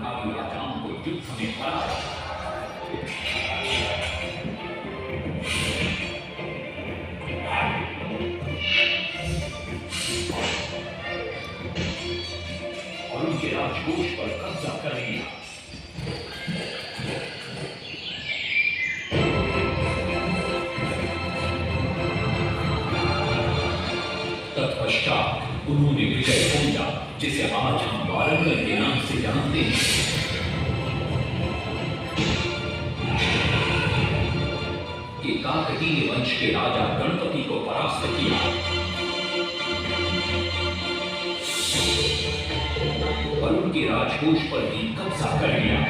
भावी राजाओं को युद्ध में हराया। और उनके राजकोष पर कब्जा कर लिया। तत्पश्चात उन्होंने विजय खोजा, जिसे आज हम वारंगल के नाम से जानते हैं। कि काकतीय वंश के राजा गणपति को परास्त किया और उनके राजकोष पर भी कब्जा कर लिया।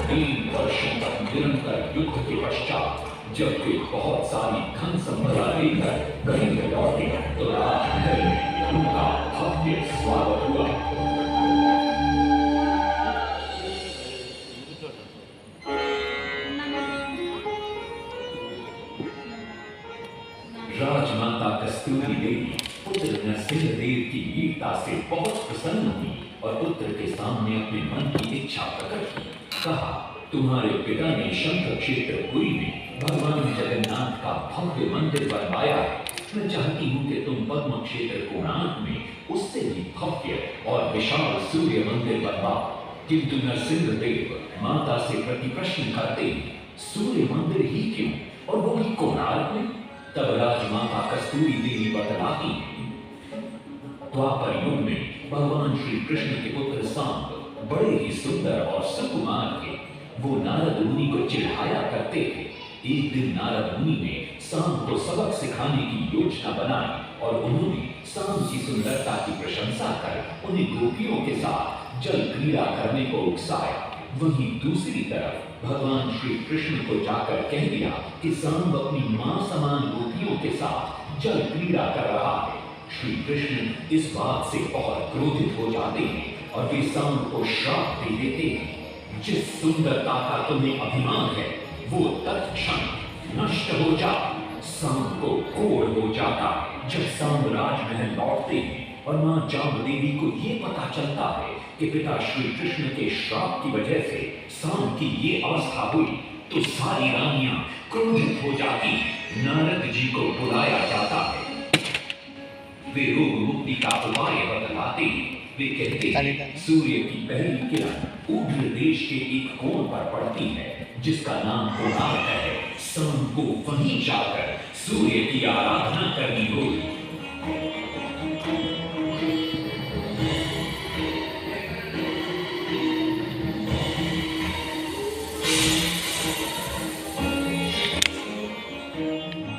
3 वर्षों तक निरंतर युद्ध के पश्चात जब वे बहुत सारी धन संपदा लेकर कहीं लौटे तो राजमहल में उनका भव्य स्वागत हुआ। राजमाता कस्तूरी देवी पुत्र नरसिंहदेव की वीरता से बहुत प्रसन्न हुई और पुत्र के सामने अपने मन की इच्छा प्रकट की। कहा, तुम्हारे पिता ने शंख क्षेत्र पुरी में भगवान जगन्नाथ का भव्य मंदिर बनवाया है। मैं चाहती हूँ कि तुम पद्म क्षेत्र कोणार्क में उससे भी भव्य और विशाल सूर्य मंदिर बनवाओ। किंतु नरसिंहदेव माता से प्रति प्रश्न करते, सूर्य मंदिर ही क्यों, और वो भी कोणार्क में? तब राजमाता कस्तूरी देवी बतलाती, द्वापर युग में भगवान श्री कृष्ण के पुत्र सांब बड़े ही सुंदर और सुकुमार थे। वो नारद मुनि को चिढ़ाया करते थे। एक दिन नारद मुनि ने सांब को सबक सिखाने की योजना बनाई और उन्होंने सांब की सुंदरता की प्रशंसा कर उन्हें गोपियों के साथ जल क्रीड़ा करने को उकसाया। वहीं दूसरी तरफ भगवान श्री कृष्ण को जाकर कह दिया कि सांब अपनी मां समान गोपियों के साथ जल क्रीड़ा कर रहा है। श्री कृष्ण इस बात से बहुत क्रोधित हो जाते हैं और वे सांब को श्राप दे देते हैं, जिस सुंदरता का तुम्हें अभिमान है वो तत्क्षण नष्ट हो जा। सांब को कोढ़ हो जाता है। जब सांब राजमहल लौटते हैं और मां जामदेवी को ये पता चलता है कि पिता श्री कृष्ण के श्राप की वजह से सांब की ये अवस्था हुई, तो सारी रानियां क्रोधित हो जाती। नारद जी को बुलाया जाता है। वे रोग मुक्ति का उपाय बतलाते हैं। वे कहते हैं, सूर्य की पहली किरण ऊर्ध्व देश के एक कोण पर पड़ती है जिसका नाम कोणार्क है। सांब को वहीं जाकर सूर्य की आराधना करनी होगी।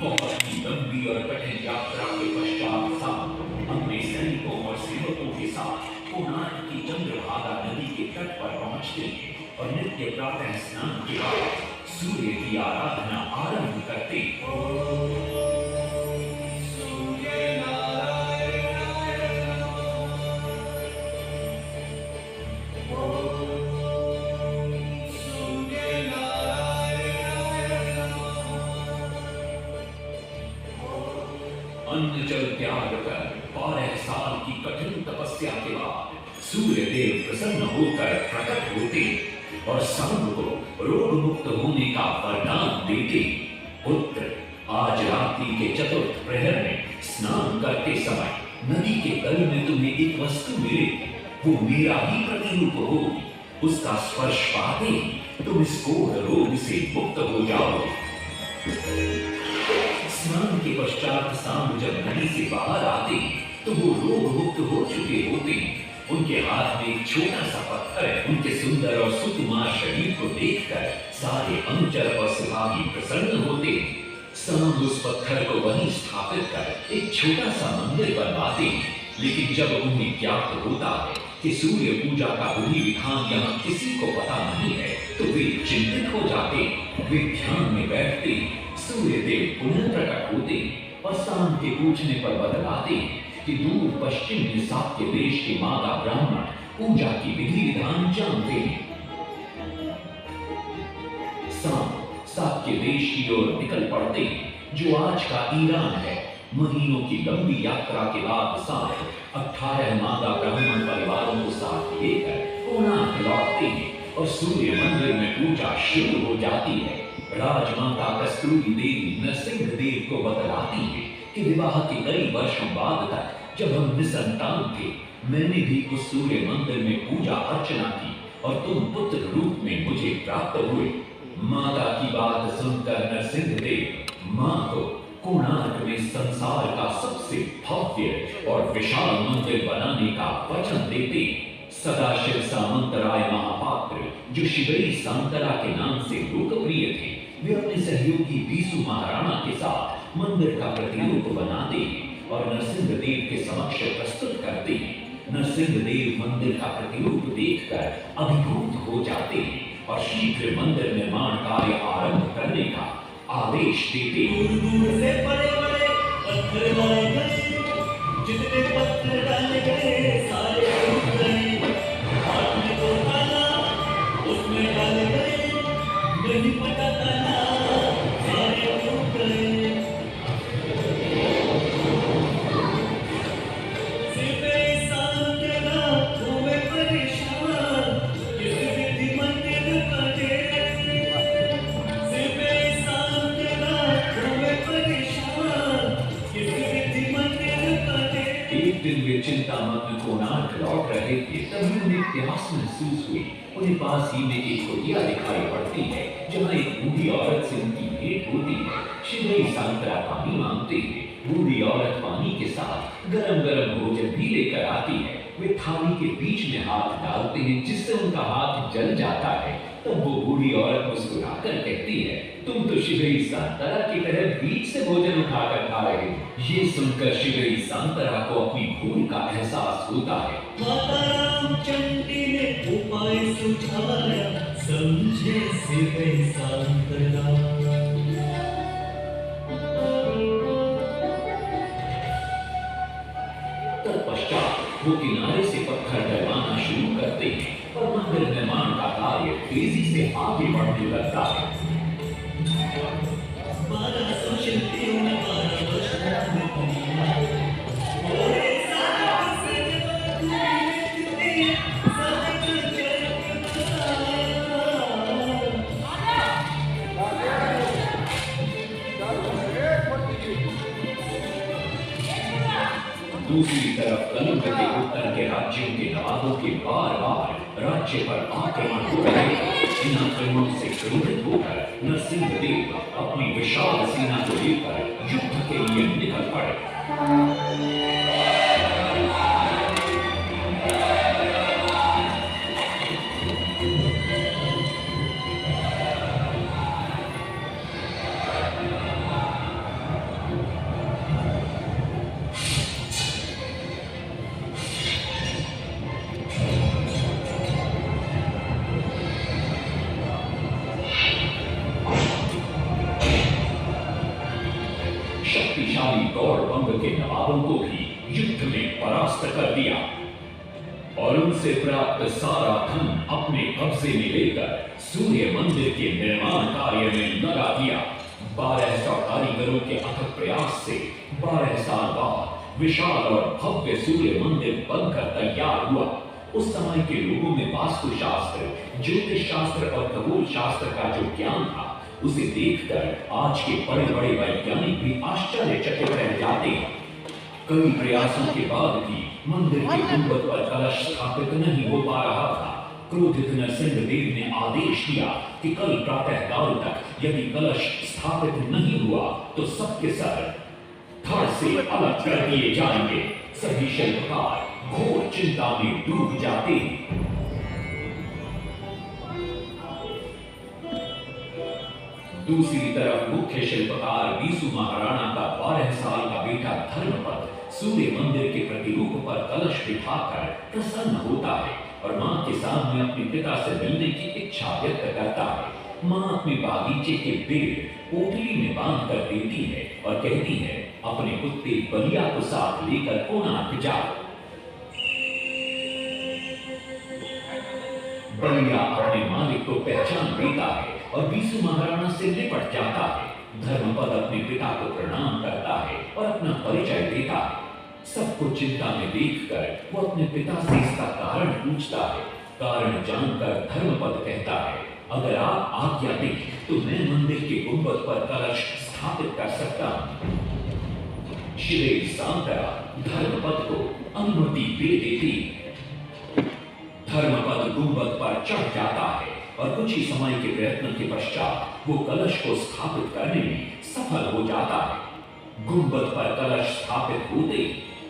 बहुत ही लंबी और कठिन यात्रा के पश्चात सांब अपने सैनिकों और सेवकों के साथ कोणार्क की चंद्रभागा नदी के तट पर पहुंचते हैं और नित्य प्रातः स्नान के बाद सूर्य की आराधना आरंभ करते हैं। अन्न जल त्याग कर 12 साल की कठिन तपस्या के बाद सूर्य देव प्रसन्न होकर प्रकट होते और सांब को रोग मुक्त होने का वरदान देते। पुत्र, आज रात्रि के चतुर्थ प्रहर में स्नान करते समय नदी के तल में तुम्हें एक वस्तु मिले, वो मेरा ही प्रतिरूप होगी। उसका स्पर्श पाते ही तुम इस कोढ़ रोग से मुक्त हो जाओगे। स्नान के पश्चात सांब जब नदी से बाहर आते तो वो रोग मुक्त हो चुके होते। उनके हाथ में एक छोटा सा पत्थर उनके सुंदर और सुकुमार शरीर को देखकर सारे अनुचर और सिपाही प्रसन्न होते। सांब उस पत्थर को वहीं स्थापित कर एक छोटा सा मंदिर बनवाते। लेकिन जब उन्हें ज्ञात होता है कि सूर्य पूजा का विधि विधान यहाँ किसी को पता नहीं है तो वे चिंतित हो जाते। वे ध्यान में बैठते। सूर्य देव पुनः प्रकट होते और सांब के पूछने पर बतलाते कि दूर पश्चिम में साक्य देश के माता ब्राह्मण पूजा की विधि विधान जानते हैं। सांब साक्य देश की ओर निकल पड़ते जो आज का ईरान है। महीनों की लंबी यात्रा के बाद साथ 18 मादा ब्राह्मण परिवारों को साथ लेकर कोणार्क लौटते हैं और सूर्य मंदिर में पूजा शुरू हो जाती है। राजमाता कस्तूरी देवी नरसिंह देव को बतलाती है कि विवाह के कई वर्षों बाद तक जब हम निसंतान थे, मैंने भी उस सूर्य मंदिर में पूजा अर्चना की और तुम पुत्र रूप में मुझे प्राप्त हुए। माता की बात सुनकर नरसिंह देव मां को कोणार्क में संसार का सबसे भव्य और विशाल मंदिर बनाने का वचन देते। सदाशिव सामंतराय महापात्र, जो शिवई सांतरा के नाम से लोकप्रिय थे, वे अपने सहयोगी बीसू महाराणा के साथ मंदिर का प्रतिरूप बनाते हैं और नरसिंह देव के समक्ष प्रस्तुत करते हैं। नरसिंह देव मंदिर का प्रतिरूप देखकर अभिभूत हो जाते हैं और शीघ्र मंदिर निर्माण कार्य आरंभ करने का आदेश देते हैं। दूर दूर से बड़े बड़े पत्थर लाए गए, जितने पत्थर डाले गए सारे टूट गए। हाथ में तो ताला उसमें डाले गए, नहीं पता ताला सारे टूट गए। सिर्फ इंसान के रात हुए परेशान, किस विधि मंदिर बने। सिर्फ इंसान के रात हुए परेशान, किस विधि मंदिर बने। एक दिन वे चिंतामग्न कोणार्क लौट रहे थे, तभी उन्हें प्यास महसूस हुई। उन्हें पास ही में एक कुटिया दिखाई पड़ती है, जहाँ एक बूढ़ी औरत से उनकी भेंट होती है। शिवई सांतरा पानी मांगते हैं। बूढ़ी औरत पानी के साथ गरम गरम भोजन भी लेकर आती है। वे थाली के बीच में हाथ डालते हैं, जिससे उनका हाथ जल जाता है। तब वो बूढ़ी औरत मुस्कुराकर कहती है, तुम तो शिवई सांतरा की तरह बीच से भोजन उठाकर खा रहे हो। ये सुनकर शिवई सांतरा को अपनी भूल का एहसास होता है। माता रामचंडी ने उपाय सुझाया, समझे सिर्फ सांतरा। तत्पश्चात वो किनारे से पत्थर डलवाना शुरू करते हैं और मंदिर निर्माण का कार्य तेजी से आगे बढ़ने लगता है। 1200 शिल्पियों ने 12 वर्ष में बनाया। और एक साथ से दूरी सब जगह बसाया। दूसरी तरफ कलिंग के उत्तर के राज्यों के नवाबों के बार बार राज्य पर आक्रमण हो रहे थे। इन आक्रमणों से क्रोधित होकर नरसिंह देव अपनी विशाल सेना को लेकर युद्ध के लिए निकल पड़े। शक्तिशाली गौड़बंग के नवाबों को भी युद्ध में परास्त कर दिया और उनसे प्राप्त सारा धन अपने कब्जे में लेकर सूर्य मंदिर के निर्माण कार्य में लगा दिया। 1200 कारीगरों के अथक प्रयास से 12 साल बाद विशाल और भव्य सूर्य मंदिर बनकर तैयार हुआ। उस समय के लोगों में वास्तुशास्त्र, ज्योतिष शास्त्र और खगोल शास्त्र का जो ज्ञान था, उसे देखकर आज के बड़े बड़े वैज्ञानिक भी आश्चर्यचकित रह जाते हैं। कई प्रयासों के बाद भी मंदिर के गुंबद पर कलश स्थापित नहीं हो पा रहा था। क्रोधित नरसिंह देव ने आदेश दिया कि कल प्रातः काल तक यदि कलश स्थापित नहीं हुआ तो सबके सर धड़ से अलग कर दिए जाएंगे। सभी शिल्पकार घोर चिंता में डूब जाते हैं। दूसरी तरफ मुख्य शिल्पकार बीसू महाराणा का 12 साल का बेटा धर्मपद सूर्य मंदिर के प्रतिरूप पर कलश बिठाकर प्रसन्न होता है और मां के सामने अपने पिता से मिलने की इच्छा व्यक्त करता है। मां अपने बागीचे के पेड़ पोटली में बांध कर देती है और कहती है, अपने कुत्ते बलिया को साथ लेकर कोणार्क जाओ। बलिया अपने मालिक को पहचान लेता है और बीसू महाराणा से निपट जाता है। धर्मपद अपने पिता को प्रणाम करता है और अपना परिचय देता है। सबको चिंता में देखकर वो अपने पिता से इसका कारण पूछता है। कारण जानकर धर्मपद कहता है, अगर आप आज्ञा दें तो मैं मंदिर के गुंबद पर कलश स्थापित कर सकता हूं। श्री सांतरा धर्मपद को अनुमति दे देती। धर्मपद गुंबद पर चढ़ जाता है और कुछ ही समय के प्रयत्न के पश्चात वो कलश को स्थापित करने में सफल हो जाता है। गुंबद पर कलश स्थापित होते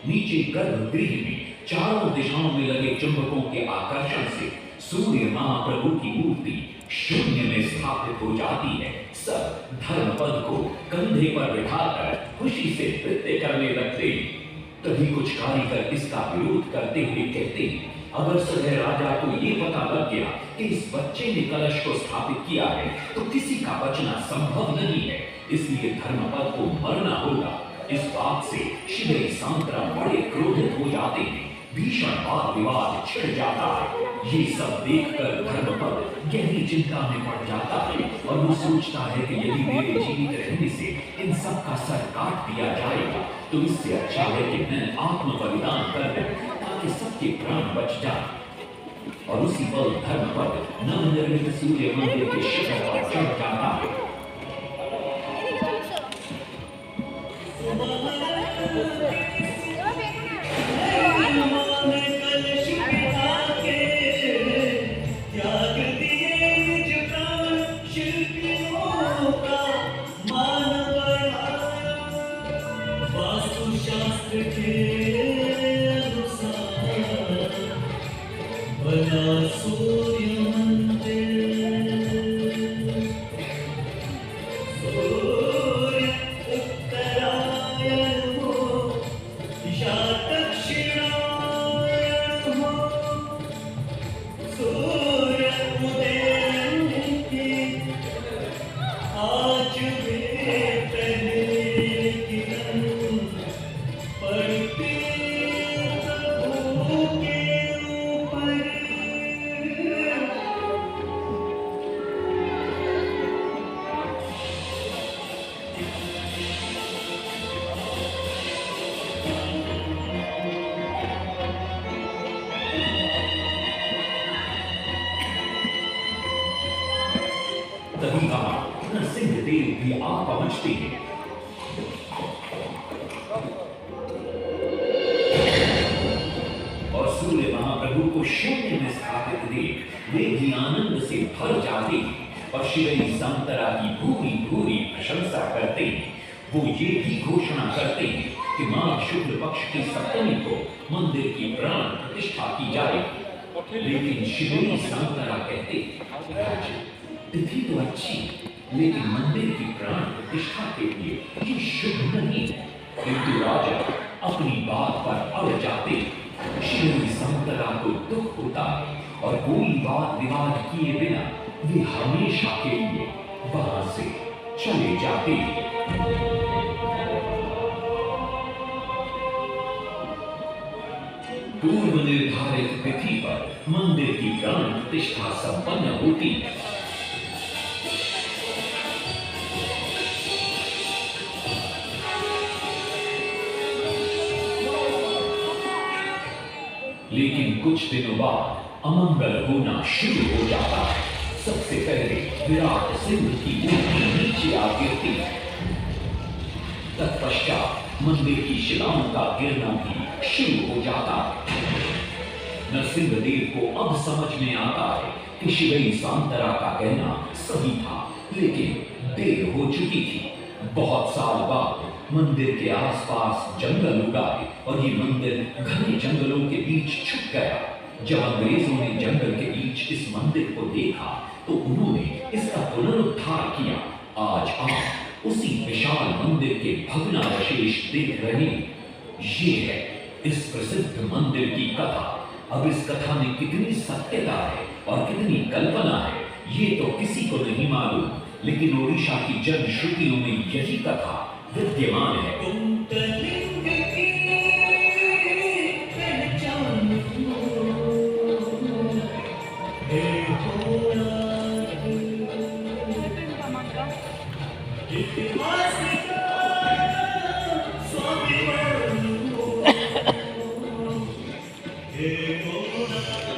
नीचे गर्भगृह में चारों दिशाओं में लगे चुंबकों के आकर्षण से सूर्य महाप्रभु की मूर्ति शून्य में स्थापित हो जाती है। सब धर्मपद को कंधे पर बिठाकर खुशी से नृत्य करने लगते। तभी कुछ कारीगर इसका विरोध करते हुए कहते, अगर सदैव राजा को ये पता लग गया कि इस बच्चे ने कलश को स्थापित किया है तो किसी का बचना संभव नहीं है, इसलिए धर्मपद को मरना होगा। इस बात से श्री सांतरा बड़े क्रोधित हो जाते हैं। भीषण वाद विवाद छिड़ जाता है। ये सब देखकर धर्मपद गहरी चिंता में पड़ जाता है और वो सोचता है कि यदि मेरे जीवित रहने से इन सब का सर काट दिया जाएगा तो इससे अच्छा है कि मैं आत्म बलिदान कर दूं ताकि सबके प्राण बच जाए। और उसी पल धर्मपद नवनिर्मित सूर्य मंदिर के शिखर पर चढ़ जाता है। तभी वहां नरसिंहदेव भी आ पहुंचते हैं। और सूर्य महाप्रभु को शून्य में स्थापित देख वे भी आनंद से भर जाते हैं और श्री सांतरा की भूरी भूरी प्रशंसा करते हैं। वो ये भी घोषणा करते हैं कि माघ शुक्ल पक्ष की सप्तमी को मंदिर की प्राण प्रतिष्ठा की जाएगी। लेकिन श्री सांतरा कहते, तिथि तो अच्छी लेकिन मंदिर की प्राण प्रतिष्ठा के लिए ये शुभ नहीं है। किंतु राजा अपनी बात पर अड़ जाते। श्री सांतरा को दुख होता है और कोई वाद विवाद किए बिना वे हमेशा के लिए वहां से चले जाते हैं। पूर्व निर्धारित तिथि पर मंदिर की प्राण प्रतिष्ठा संपन्न होती है। लेकिन कुछ दिनों बाद अमंगल होना शुरू हो जाता है। सबसे पहले विराट सिंह की मूर्ति नीचे आ गिरती है। तत्पश्चात मंदिर की शिलाओं का गिरना भी शुरू हो जाता है। नरसिंहदेव को अब समझ में आता है कि श्री सांतरा का कहना सही था, लेकिन देर हो चुकी थी। बहुत साल बाद मंदिर के आसपास जंगल उगाए और ये मंदिर घने जंगलों के बीच छुप गया। जब अंग्रेजों ने जंगल के बीच इस मंदिर को देखा तो उन्होंने इसका पुनरुद्धार किया। आज आप उसी विशाल मंदिर के भग्नावशेष देख रहे हैं। ये है इस प्रसिद्ध मंदिर की कथा। अब इस कथा में कितनी सत्यता है और कितनी कल्पना है ये तो किसी को नहीं मालूम, लेकिन ओडिशा की जन श्रुतियों में यही कथा विद्यमान है। If you होना